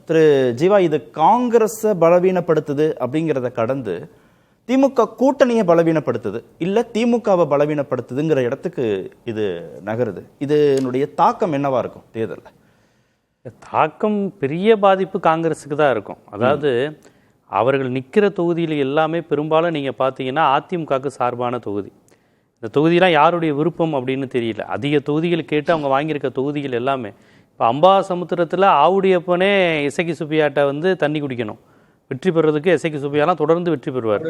திரு ஜீவா, இது காங்கிரஸை பலவீனப்படுத்துது அப்படிங்கிறத கடந்து திமுக கூட்டணியை பலவீனப்படுத்துது, இல்லை திமுகவை பலவீனப்படுத்துதுங்கிற இடத்துக்கு இது நகருது. இதனுடைய தாக்கம் என்னவா இருக்கும் தேர்தலில்? தாக்கம் பெரிய பாதிப்பு காங்கிரஸுக்கு தான் இருக்கும். அதாவது அவர்கள் நிற்கிற தொகுதியில் எல்லாமே பெரும்பாலும் நீங்கள் பார்த்தீங்கன்னா அதிமுகவுக்கு சார்பான தொகுதி. இந்த தொகுதியெலாம் யாருடைய விருப்பம் அப்படின்னு தெரியல. அதிக தொகுதிகள் கேட்டு அவங்க வாங்கியிருக்க தொகுதிகள் எல்லாமே. இப்போ அம்பாசமுத்திரத்தில் ஆவுடையப்பனே இசக்கி சுப்பியாட்டை வந்து தண்ணி குடிக்கணும், வெற்றி பெறுறதுக்கு இசக்கி சுப்பியாலாம் தொடர்ந்து வெற்றி பெறுவார்.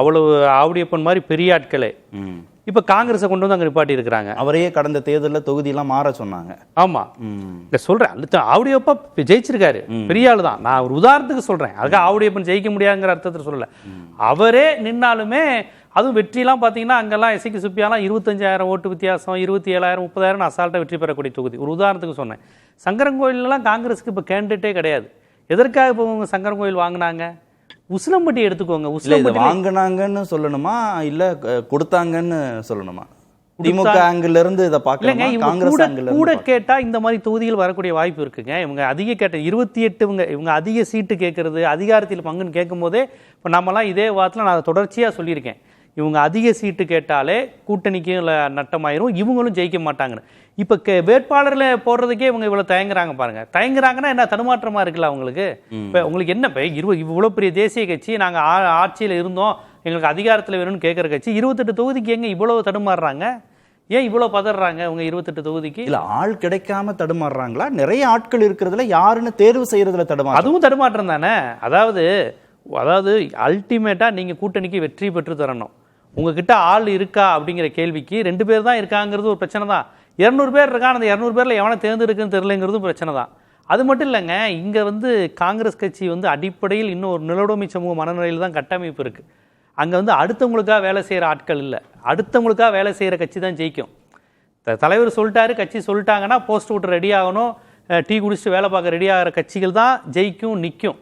அவ்வளவு ஆவுடையப்பன் மாதிரி பெரிய ஆட்களே இப்போ காங்கிரஸை கொண்டு வந்து அங்கே நிப்பாட்டி இருக்கிறாங்க. அவரையே கடந்த தேர்தலில் தொகுதியெல்லாம் மாற சொன்னாங்க. ஆமாம், இல்லை சொல்கிறேன், அடுத்த ஆவுடையப்பா ஜெயிச்சிருக்காரு, பெரிய ஆள் தான். நான் ஒரு உதாரணத்துக்கு சொல்கிறேன், அதுக்காக ஆவுடையப்பன் ஜெயிக்க முடியாதுங்கிற அர்த்தத்தில் சொல்லலை. அவரே நின்னாலுமே அதுவும் வெற்றிலாம் பார்த்தீங்கன்னா அங்கெல்லாம் இசக்கி சுப்பியாலாம் 25,000 ஓட்டு வித்தியாசம், 27,000 30,000 அசால்ட்டாக வெற்றி பெறக்கூடிய தொகுதி. ஒரு உதாரணத்துக்கு சொன்னேன். சங்கரங்கோயிலெலாம் காங்கிரஸுக்கு இப்போ கேண்டிடேட்டே கிடையாது. எதற்காக இப்போ உங்க சங்கரங்கோயில் வாங்கினாங்க? உசிலம்பட்டி எடுத்துக்கோங்க. உசிலம்பட்டி வாங்கினாங்கன்னு சொல்லணுமா இல்ல கொடுத்தாங்கன்னு சொல்லணுமா? திமுக ஆங்கிள் இருந்து இதை பார்க்கலங்க. காங்கிரஸ் ஆங்கிள் கூட கேட்டா இந்த மாதிரி தொகுதிகள் வரக்கூடிய வாய்ப்பு இருக்குங்க. இவங்க அதிக கேட்ட 28 இவங்க அதிக சீட்டு கேட்கறது, அதிகாரத்தில் பங்குன்னு கேட்கும் போதே இப்போ நம்மலாம் இதே வாரத்தில் நான் தொடர்ச்சியாக சொல்லியிருக்கேன். இவங்க அதிக சீட்டு கேட்டாலே கூட்டணிக்கும் நட்டமாயிரும், இவங்களும் ஜெயிக்க மாட்டாங்கன்னு. இப்போ வேட்பாளர்ல போடுறதுக்கே இவங்க இவ்வளோ தயங்குறாங்க பாருங்க. தயங்குறாங்கன்னா என்ன தடுமாற்றமா இருக்குல்ல அவங்களுக்கு? இப்போ உங்களுக்கு என்ன இப்போ இவ்வளோ பெரிய தேசிய கட்சி, நாங்கள் ஆட்சியில் இருந்தோம், எங்களுக்கு அதிகாரத்தில் வேணும்னு கேட்குற கட்சி 28 தொகுதிக்கு எங்க இவ்வளவு தடுமாறுறாங்க? ஏன் இவ்வளோ பதறாங்க அவங்க 28 தொகுதிக்கு? இல்லை ஆள் கிடைக்காம தடுமாறுறாங்களா? நிறைய ஆட்கள் இருக்கிறதுல யாருன்னு தேர்வு செய்யறதுல தடுமாறு, அதுவும் தடுமாற்றம் தானே. அதாவது அல்டிமேட்டாக நீங்கள் கூட்டணிக்கு வெற்றி பெற்று தரணும். உங்ககிட்ட ஆள் இருக்கா அப்படிங்கிற கேள்விக்கு 2 பேர் தான் இருக்காங்கிறது ஒரு பிரச்சனை தான். 200 பேர் இருக்கான், அந்த 200 பேரில் எவனை தேர்ந்தெடுக்குன்னு தெரியலங்கிறதும் பிரச்சனை தான். அது மட்டும் இல்லைங்க, இங்கே வந்து காங்கிரஸ் கட்சி வந்து அடிப்படையில் இன்னும் ஒரு நிலவுடைமை சமூக மனநிலையில் தான் கட்டமைப்பு இருக்குது. அங்கே வந்து அடுத்தவங்களுக்காக வேலை செய்கிற ஆட்கள் இல்லை, அடுத்தவங்களுக்காக வேலை செய்கிற கட்சி தான் ஜெயிக்கும். தலைவர் சொல்லிட்டாரு, கட்சி சொல்லிட்டாங்கன்னா போஸ்ட் விட்டு ரெடி ஆகணும், டீ குடிச்சிட்டு வேலை பார்க்க ரெடி ஆகிற கட்சிகள் தான் ஜெயிக்கும், நிற்கும்.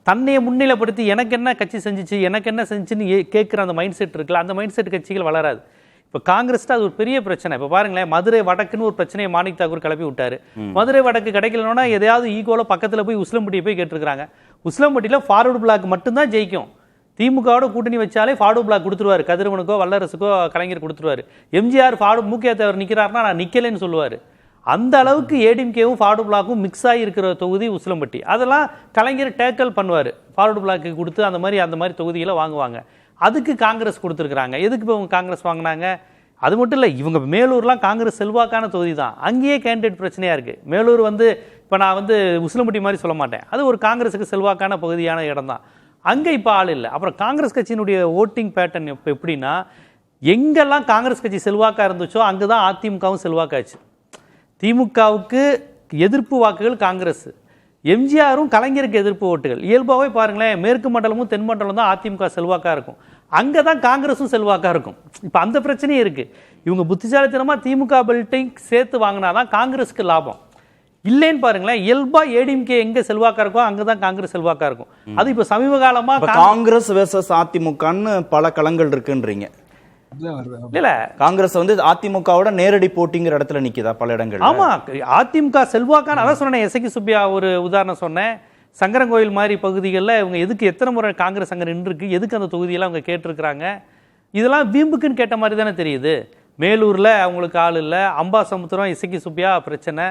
தன்னையை முன்னிலைப்படுத்தி எனக்கு என்ன கட்சி செஞ்சிச்சு, எனக்கு என்ன செஞ்சுன்னு கேட்குற அந்த மைண்ட் செட் இருக்குல்ல, அந்த மைண்ட் செட் கட்சிகள் வளராது. இப்போ காங்கிரஸ் அது ஒரு பெரிய பிரச்சனை. இப்போ பாருங்களேன், மதுரை வடக்குன்னு ஒரு பிரச்சனையை மாணிக் தாக்கூர் கிளப்பி விட்டாரு. மதுரை வடக்கு கிடைக்கலன்னா எதையாவது ஈகோவில் பக்கத்தில் போய் உசிலம்பட்டியை போய் கேட்டிருக்காங்க. உசிலம்பட்டியில் ஃபார்வர்டு பிளாக் மட்டும்தான் ஜெயிக்கும். திமுகவோட கூட்டணி வச்சாலே ஃபார்வர்டு பிளாக் கொடுத்துருவாரு, கதிரவனுக்கோ வல்லரசுக்கோ கலைஞர் கொடுத்துருவாரு. எம்ஜிஆர் ஃபார்வர்டு மூக்கிய தேவர் நிற்கிறாருன்னா நான் நிற்கலைன்னு சொல்லுவார். அந்த அளவுக்கு ஏடிஎம்கேவும் ஃபார்வர்டு பிளாக்கும் மிக்ஸ் ஆகி இருக்கிற தொகுதி உசிலம்பட்டி. அதெல்லாம் கலைஞர் டேக்கல் பண்ணுவார், ஃபார்வர்டு பிளாக்கு கொடுத்து அந்த மாதிரி தொகுதிகளை வாங்குவாங்க. அதுக்கு காங்கிரஸ் கொடுத்துருக்குறாங்க. எதுக்கு இப்போ இவங்க காங்கிரஸ் வாங்கினாங்க? அது மட்டும் இல்லை, இவங்க மேலூர்லாம் காங்கிரஸ் செல்வாக்கான தொகுதி தான், அங்கேயே கேண்டிடேட் பிரச்சனையாக இருக்குது. மேலூர் வந்து இப்போ நான் வந்து உசிலம்பட்டி மாதிரி சொல்ல மாட்டேன், அது ஒரு காங்கிரஸுக்கு செல்வாக்கான பகுதியான இடம் தான். அங்கே இப்போ ஆள் இல்லை. அப்புறம் காங்கிரஸ் கட்சியினுடைய ஓட்டிங் பேட்டர்ன் இப்போ எப்படின்னா, எங்கெல்லாம் காங்கிரஸ் கட்சி செல்வாக்காக இருந்துச்சோ அங்கே தான் அதிமுகவும் செல்வாக்காச்சு. திமுகவுக்கு எதிர்ப்பு வாக்குகள் காங்கிரஸ், எம்ஜிஆரும் கலைஞருக்கு எதிர்ப்பு ஓட்டுகள். இயல்பாகவே பாருங்களேன், மேற்கு மண்டலமும் தென் மண்டலம் தான் அதிமுக செல்வாக்காக இருக்கும், அங்கே தான் காங்கிரஸும் செல்வாக்காக இருக்கும். இப்போ அந்த பிரச்சனையும் இருக்குது. இவங்க புத்திசாலித்தனமாக திமுக பெல்ட்டையும் சேர்த்து வாங்கினா தான் காங்கிரஸுக்கு லாபம். இல்லைன்னு பாருங்களேன், இயல்பாக ஏடிஎம்கே எங்கே செல்வாக்காக இருக்கோ அங்கே தான் காங்கிரஸ் செல்வாக்காக இருக்கும். அது இப்போ சமீப காலமாக காங்கிரஸ் வெர்சஸ் அதிமுகன்னு பல களங்கள் இருக்குன்றீங்க. இல்ல, காங்கிரஸ் வந்து அதிமுகவோட நேரடி போட்டிங்கிற இடத்துல நிக்குதா பல இடங்கள்? ஆமா, அதிமுக செல்வாக்கான, அதான் சொன்னேன், இசக்கி சுப்பியா ஒரு உதாரணம் சொன்னேன். சங்கரங்கோயில் மாதிரி பகுதிகளில் இவங்க எதுக்கு எத்தனை முறை காங்கிரஸ் அங்கே நின்றுருக்கு, எதுக்கு அந்த தொகுதியெல்லாம் அவங்க கேட்டிருக்கிறாங்க? இதெல்லாம் வீம்புக்குன்னு கேட்ட மாதிரி தானே தெரியுது. மேலூரில் அவங்களுக்கு ஆள் இல்லை, அம்பாசமுத்திரம் இசக்கி சுப்பியா பிரச்சனை.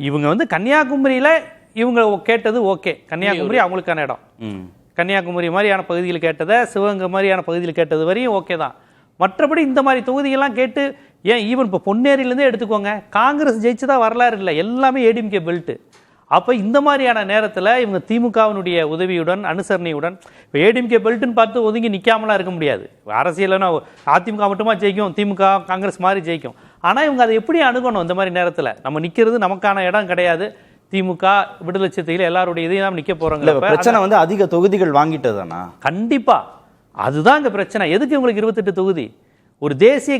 இவங்க வந்து கன்னியாகுமரியில் இவங்க கேட்டது ஓகே, கன்னியாகுமரி அவங்களுக்கான இடம். கன்னியாகுமரி மாதிரியான பகுதியில் கேட்டதை, சிவகங்கை மாதிரியான பகுதியில் கேட்டது வரையும் ஓகே தான். மற்றபடி இந்த மாதிரி தொகுதிகள்லாம் கேட்டு, ஏன் ஈவன் இப்போ பொன்னேரியிலேருந்தே எடுத்துக்கோங்க, காங்கிரஸ் ஜெயிச்சதா வரலாறு இல்லை, எல்லாமே ஏடிஎம்கே பெல்ட்டு. அப்போ இந்த மாதிரியான நேரத்தில் இவங்க திமுகவினுடைய உதவியுடன் அனுசரணையுடன், இப்போ ஏடிஎம்கே பெல்ட்டுன்னு பார்த்து ஒதுங்கி நிற்காமலாம் இருக்க முடியாது. அரசியல்னா அதிமுக மட்டுமா ஜெயிக்கும், திமுக காங்கிரஸ் மாதிரி ஜெயிக்கும். ஆனால் இவங்க அதை எப்படி அணுகணும்? இந்த மாதிரி நேரத்தில் நம்ம நிற்கிறது நமக்கான இடம் கிடையாது. திமுக விடுதலை சிறுத்தைகள் எல்லாருடைய இதையும் தான் நிற்க போகிறாங்க. பிரச்சனை வந்து அதிக தொகுதிகள் வாங்கிட்டதானா? கண்டிப்பாக அதுதான் இந்த பிரச்சனை. எதுக்கு உங்களுக்கு 28 தொகுதி? ஒரு தேசிய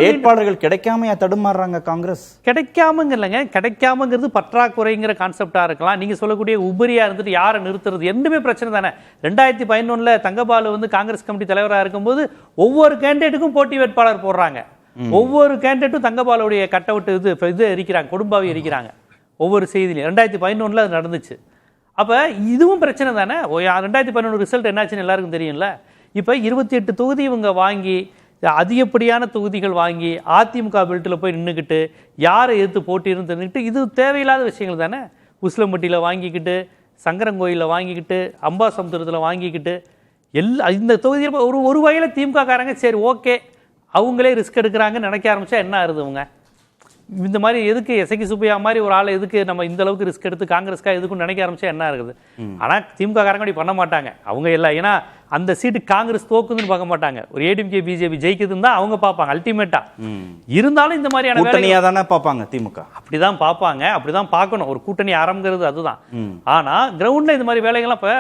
வேட்பாளர்கள் கிடைக்காம தடுமாறுறாங்க காங்கிரஸ். கிடைக்காமங்க, கிடைக்காமங்கிறது பற்றாக்குறைங்கிற கான்செப்டா இருக்கலாம். நீங்க சொல்லக்கூடிய உபரியா இருந்துட்டு யாரை நிறுத்துறது ரெண்டுமே பிரச்சனை தானே. 2011 தங்கபாலு வந்து காங்கிரஸ் கமிட்டி தலைவராக இருக்கும்போது ஒவ்வொரு கேண்டிடேட்டுக்கும் போட்டி வேட்பாளர் போடுறாங்க. ஒவ்வொரு கேண்டிடேட்டும் தங்கபாலுடைய கட் அவுட் இது எரிக்கிறாங்க, கொடும்பாவி எரிக்கிறாங்க ஒவ்வொரு செய்தியிலையும். 2011 அது நடந்துச்சு. அப்போ இதுவும் பிரச்சனை தானே. 2011 ரிசல்ட் என்னாச்சுன்னு எல்லாருக்கும் தெரியும்ல. இப்போ 28 தொகுதி இவங்க வாங்கி அதிகப்படியான தொகுதிகள் வாங்கி அதிமுக பெல்ட்டில் போய் நின்றுக்கிட்டு யாரை எதிர்த்து போட்டின்னு தெரிஞ்சுக்கிட்டு இது தேவையில்லாத விஷயங்கள் தானே. உசிலம்பட்டியில் வாங்கிக்கிட்டு, சங்கரங்கோயிலில் வாங்கிக்கிட்டு, அம்பாசமுத்திரத்தில் வாங்கிக்கிட்டு இந்த தொகுதியில் ஒரு வகையில் திமுக காரங்க சரி ஓகே அவங்களே ரிஸ்க் எடுக்கிறாங்கன்னு நினைக்க ஆரம்பிச்சா என்ன ஆகுது? அவங்க இந்த மாதிரி எதுக்கு எசகி சுப்பையா மாதிரி ஒரு ஆளை எதுக்கு நம்ம இந்த அளவுக்கு ரிஸ்க் எடுத்து காங்கிரஸ்க்காக எதுக்கும் நினைக்க ஆரம்பிச்சா என்ன இருக்குது? ஆனால் திமுக காரங்க அப்படி பண்ண மாட்டாங்க. அவங்க எல்லாம் ஏன்னா அந்த சீட்டு காங்கிரஸ் தோக்குதுன்னு பார்க்க மாட்டாங்க. ஒரு ஏடிஎம்கே பிஜேபி ஜெயிக்குதுன்னு தான் அவங்க பார்ப்பாங்க அல்டிமேட்டா. இருந்தாலும் இந்த மாதிரியான கூட்டணியா தானே பார்ப்பாங்க திமுக. அப்படிதான் பார்ப்பாங்க, அப்படிதான் பார்க்கணும். ஒரு கூட்டணி ஆரம்பிக்கிறது அதுதான். ஆனா கிரவுண்ட்ல இந்த மாதிரி வேலைகள்லாம் இப்ப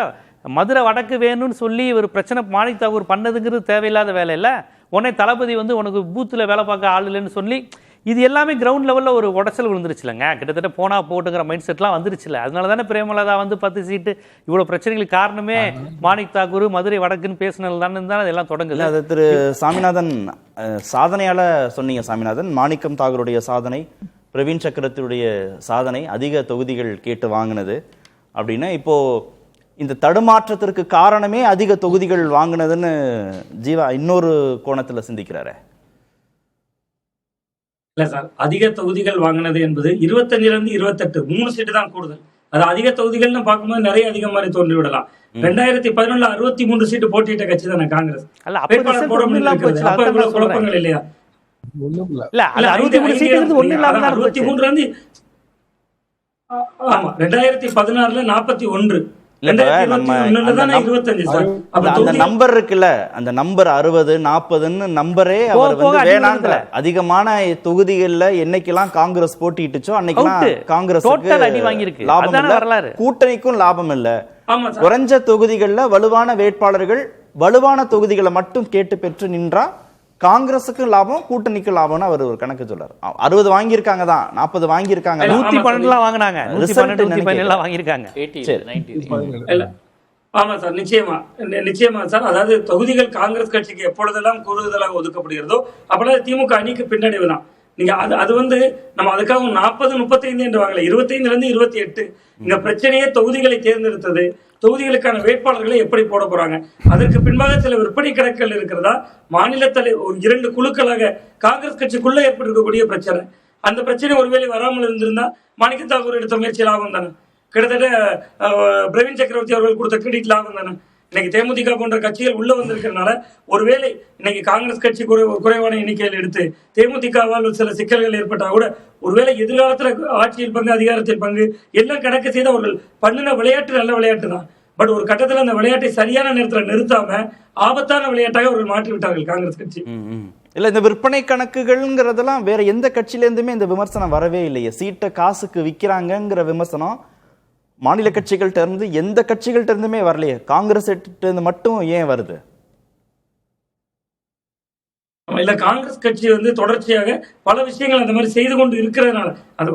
மதுரை வடக்கு வேணும்னு சொல்லி ஒரு பிரச்சனை மாணிக் தாகூர் பண்ணதுங்கிறது தேவையில்லாத வேலை இல்லை. உடனே தளபதி வந்து உனக்கு பூத்தில் வேலை பார்க்க ஆள் இல்லைன்னு சொல்லி இது எல்லாமே கிரவுண்ட் லெவலில் ஒரு உடச்சல் விழுந்துருச்சுலங்க. கிட்டத்தட்ட போனா போட்டுங்கிற மைண்ட் செட்லாம் வந்துருச்சுல. அதனால தானே பிரேமலதா வந்து 10 சீட்டு இவ்வளோ பிரச்சனைகளுக்கு காரணமே மாணிக் தாகூர் மதுரை வடக்குன்னு பேசினது தானே இதெல்லாம் தொடங்குது. அது திரு சாமிநாதன் சாதனையால சொன்னீங்க. சாமிநாதன், மாணிக்கம் தாகூருடைய சாதனை, பிரவீன் சக்கரத்துடைய சாதனை, அதிக தொகுதிகள் கேட்டு வாங்கினது அப்படின்னா இப்போ இந்த தடுமாற்றத்திற்கு காரணமே அதிக தொகுதிகள் வாங்கினதுன்னு ஜீவா இன்னொரு கோணத்துல சிந்திக்கிறாரு. இல்ல சார், அதிக தொகுதிகள் வாங்கினது என்பது 25 28 3 சீட்டு தான் கூடுதல். அது அதிக தொகுதிகள்னு பார்க்கும்போது நிறைய அதிகம் மாதிரி தோன்றி விடலாம். 2011 63 சீட்டு போட்டியிட்ட கட்சி தானே காங்கிரஸ். வேட்பாளர் போட முடியல. அப்ப இவ்வளவு குழப்பங்கள் இல்லையா? 63 ஆமா 2016 41 அந்த நம்பர் இருக்குல்ல, அந்த நம்பர் 60 40ன்னு நம்பரே அவர் வந்து வேணாங்கிற. அதிகமான தொகுதிகள்ல என்னைக்கெல்லாம் காங்கிரஸ் போட்டிட்டுச்சோ அன்னைக்கெல்லாம் காங்கிரஸ் லாபம் இல்ல, கூட்டணிக்கும் லாபம் இல்ல. குறைஞ்ச தொகுதிகள்ல வலுவான வேட்பாளர்கள் வலுவான தொகுதிகளை மட்டும் கேட்டு பெற்று நின்றா காங்கிரஸுக்கு லாபம், கூட்டணிக்கு லாபம்னு அவர் ஒரு கணக்கு சொல்றாரு. 60 வாங்கியிருக்காங்க தான், 40 வாங்கியிருக்காங்க, 112 வாங்கினாங்க, 112 வாங்கியிருக்காங்க. ஆமா சார், நிச்சயமா சார். அதாவது தொகுதிகள் காங்கிரஸ் கட்சிக்கு எப்பொழுதெல்லாம் கூடுதலாக ஒதுக்கப்படுகிறதோ அப்பெல்லாம் திமுக அணிக்கு பின்னடைவு தான். நீங்க அது வந்து நம்ம அதுக்காக 40 35 என்று வாங்கல, 25 28. இங்க பிரச்சனையே தொகுதிகளை தேர்ந்தெடுத்தது, தொகுதிகளுக்கான வேட்பாளர்களை எப்படி போட போறாங்க. அதற்கு பின்பாக சில விற்பனை கணக்குகள் இருக்கிறதா, மாநில ஒரு 2 குழுக்களாக காங்கிரஸ் கட்சிக்குள்ள ஏற்பட்டிருக்கக்கூடிய பிரச்சனை. அந்த பிரச்சனை ஒருவேளை வராமல் இருந்திருந்தா மாணிக்க தாகூர் எடுத்த முயற்சி லாபம் தானே. கிட்டத்தட்ட பிரவீன் சக்கரவர்த்தி அவர்கள் கொடுத்த கிரெடிட் லாபம் தானே. இன்னைக்கு தேமுதிக போன்ற கட்சிகள் உள்ள வந்திருக்கிறதுனால ஒருவேளை இன்னைக்கு காங்கிரஸ் கட்சி குறைவான எண்ணிக்கையில் எடுத்து தேமுதிகவால் சில சிக்கல்கள் ஏற்பட்டா கூட ஒருவேளை எதிர்காலத்துல ஆட்சியில் பங்கு, அதிகாரத்தில் பங்கு எல்லாம் கணக்கு செய்து அவர்கள் பண்ணின விளையாட்டு நல்ல விளையாட்டு தான். பட் ஒரு கட்டத்தில் அந்த விளையாட்டை சரியான நேரத்தில் நிறுத்தாம ஆபத்தான விளையாட்டாக அவர்கள் மாற்றி விட்டார்கள் காங்கிரஸ் கட்சி. இல்ல, இந்த விற்பனை கணக்குகள்ங்கிறதெல்லாம் வேற எந்த கட்சியில இருந்துமே இந்த விமர்சனம் வரவே இல்லையே. சீட்டை காசுக்கு விற்கிறாங்கிற விமர்சனம் மாநில கட்சிகள்கிட்ட இருந்து எந்த கட்சிகள்கிட்ட இருந்துமே வரலையே. காங்கிரஸ் மட்டும் ஏன் வருது? இல்ல, காங்கிரஸ் கட்சி வந்து தொடர்ச்சியாக பல விஷயங்கள் அந்த மாதிரி செய்து கொண்டு இருக்கிறதுனால அது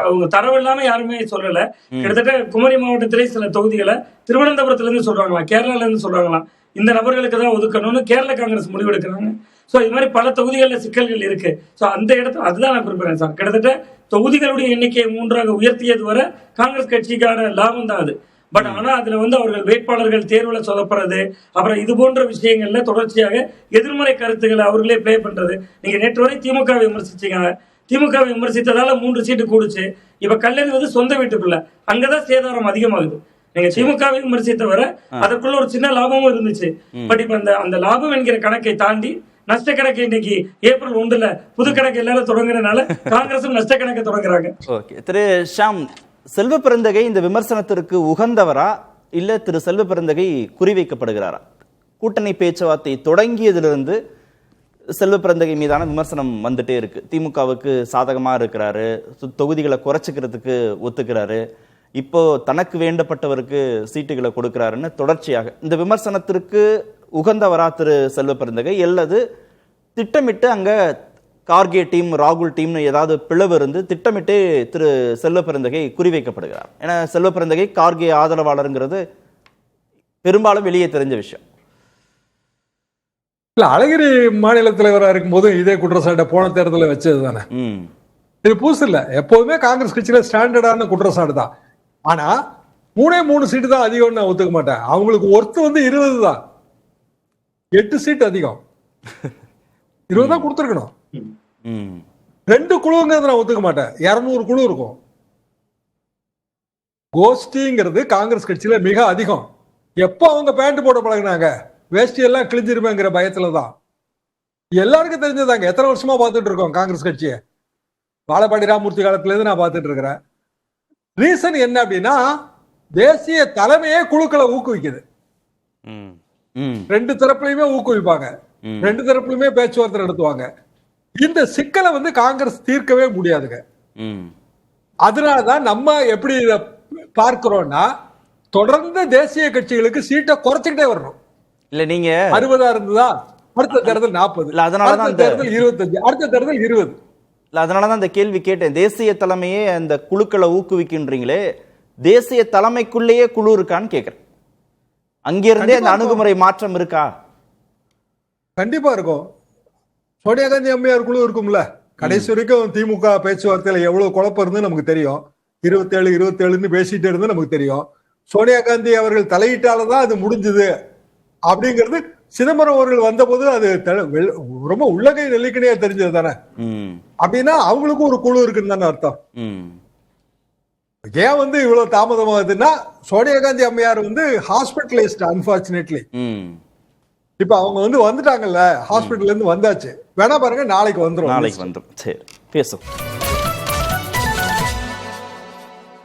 அவங்க தரவு இல்லாம யாருமே சொல்லல. கிட்டத்தட்ட குமரி மாவட்டத்திலே சில தொகுதிகளை திருவனந்தபுரத்துல இருந்து சொல்றாங்களா, கேரளால இருந்து சொல்றாங்களா, இந்த நபர்களுக்கு தான் ஒதுக்கணும்னு கேரள காங்கிரஸ் முடிவெடுக்கிறாங்க. ஸோ இது மாதிரி பல தொகுதிகளில் சிக்கல்கள் இருக்கு. ஸோ அந்த இடத்துல அதுதான் நான் குறிப்பிடுறேன் சார். கிட்டத்தட்ட தொகுதிகளுடைய எண்ணிக்கையை 3ஆக உயர்த்தியது வரை காங்கிரஸ் கட்சிக்கான லாபம் தான் அது. பட் ஆனா அதுல வந்து அவர்கள் வேட்பாளர்கள் தேர்வுல சொதப்படுறது, அப்புறம் இது போன்ற விஷயங்கள்ல தொடர்ச்சியாக எதிர்மறை கருத்துக்களை அவர்களே பிளே பண்றது. நீங்க நேற்று வரை திமுக விமர்சிச்சீங்க, திமுக விமர்சித்ததால 3 சீட்டு கூடுச்சு. இப்ப கல்லறி வந்து சொந்த வீட்டுக்குள்ள அங்கதான் சேதாரம் அதிகமாகுது. நீங்க திமுக விமர்சித்த வரை அதற்குள்ள ஒரு சின்ன லாபமும் இருந்துச்சு. பட் இப்ப அந்த லாபம் என்கிற கணக்கை தாண்டி நஷ்ட கணக்கு இன்னைக்கு ஏப்ரல் 1 புது கணக்கு எல்லாரும் தொடங்குறதுனால காங்கிரசும் நஷ்ட கணக்கை தொடங்குறாங்க. திரு ஷாம், செல்வ பெருந்தகை இந்த விமர்சனத்திற்கு உகந்தவரா இல்ல திரு செல்வ பெருந்தகை குறிவைக்கப்படுகிறாரா? கூட்டணி பேச்சுவார்த்தை தொடங்கியதிலிருந்து செல்வ பெருந்தகை மீதான விமர்சனம் வந்துட்டே இருக்கு. திமுகவுக்கு சாதகமா இருக்கிறாரு, தொகுதிகளை குறைச்சிக்கிறதுக்கு ஒத்துக்கிறாரு, இப்போ தனக்கு வேண்டப்பட்டவருக்கு சீட்டுகளை கொடுக்கிறாருன்னு தொடர்ச்சியாக இந்த விமர்சனத்திற்கு உகந்தவரா திரு செல்வ பெருந்தகை, அல்லது திட்டமிட்டு அங்க கார்கே டீம், ராகுல் டீம்னு ஏதாவது பிளவு இருந்து திட்டமிட்டு திரு செல்வ பெருந்தகை குறிவைக்கப்படுகிறார்? ஏன்னா செல்வ பெருந்தகை கார்கே ஆதரவாளருங்கிறது பெரும்பாலும் வெளியே தெரிஞ்ச விஷயம். இல்ல, அழகிரி மாநில தலைவராக இருக்கும் போது இதே குற்றச்சாட்டை போன தேர்தலில் வச்சது தானே. இது புதுசு இல்ல, எப்போதுமே காங்கிரஸ் கட்சியில ஸ்டாண்டர்டான குற்றச்சாட்டு தான். ஆனா 3 சீட்டு தான் அதிகம்னு நான் ஒத்துக்க மாட்டேன். அவங்களுக்கு ஒருத்து வந்து 20 தான், 8 சீட் அதிகம். 20 தான் கொடுத்துருக்கணும். 2 குழுங்கிறது நான் ஒத்துக்க மாட்டேன். 200 குழு இருக்கும். கோஷ்டிங்கிறது காங்கிரஸ் கட்சியில மிக அதிகம். எப்போ அவங்க பேண்ட் போட பழகினாங்க, வேஷ்டி எல்லாம் கிழிஞ்சிருமேங்கிற பயத்துல தான். எல்லாருக்கும் தெரிஞ்சதாங்க. எத்தனை வருஷமா பார்த்துட்டு இருக்கோம் காங்கிரஸ் கட்சியை. வாழப்பாடி ராமூர்த்தி காலத்துல இருந்து நான் பார்த்துட்டு இருக்கிறேன். ரீசன் என்ன அப்படின்னா, தேசிய தலைமையே குழுக்களை ஊக்குவிக்குது. 2 தரப்புலையுமே ஊக்குவிப்பாங்க, 2 தரப்புலையுமே பேச்சுவார்த்தை நடத்துவாங்க. இந்த சிக்கலை வந்து காங்கிரஸ் தீர்க்கவே முடியாதுங்க. அதனாலதான் நம்ம எப்படி இதை பார்க்கிறோம்னா, தொடர்ந்து தேசிய கட்சிகளுக்கு சீட்டை குறைச்சிக்கிட்டே வரணும். இல்ல நீங்க 60 இருந்ததா, அடுத்த தேர்தல் 40, அடுத்த தேர்தல் 25, அடுத்த தேர்தல் 20. இல்ல அதனாலதான் அந்த கேள்வி கேட்டேன். தேசிய தலைமையே அந்த குழுக்களை ஊக்குவிக்கின்றீங்களே, தேசிய தலைமைக்குள்ளேயே குழு இருக்கான்னு கேக்குறேன். அங்கிருந்தே அந்த அணுகுமுறை மாற்றம் இருக்கா? கண்டிப்பா இருக்கும். சோனியா காந்தி அம்மையார் குழு இருக்கும்ல. கடைசி வரைக்கும் திமுக பேச்சுவார்த்தையில எவ்வளவு குழப்பம் இருந்து நமக்கு தெரியும். 27 பேசிட்டே இருந்து நமக்கு தெரியும். சோனியா காந்தி அவர்கள் தலையிட்டாலதான் அது முடிஞ்சது அப்படிங்கிறது சிதம்பரம் அவர்கள் வந்தபோது அது ரொம்ப உள்ளகை நெல்லிக்கணையா தெரிஞ்சது தானே. அப்படின்னா அவங்களுக்கும் ஒரு குழு இருக்குன்னு தானே அர்த்தம். ஏன் வந்து இவ்வளவு தாமதமாகுதுன்னா, சோனியா காந்தி அம்மையார் வந்து ஹாஸ்பிட்டலைஸ்ட் அன்பார்ச்சுனேட்லி. இப்ப அவங்க வந்து வந்துட்டாங்கல்ல, ஹாஸ்பிட்டல்ல இருந்து வந்தாச்சு. வேணா பாருங்க, நாளைக்கு வந்துரும். சரி, பேசும்.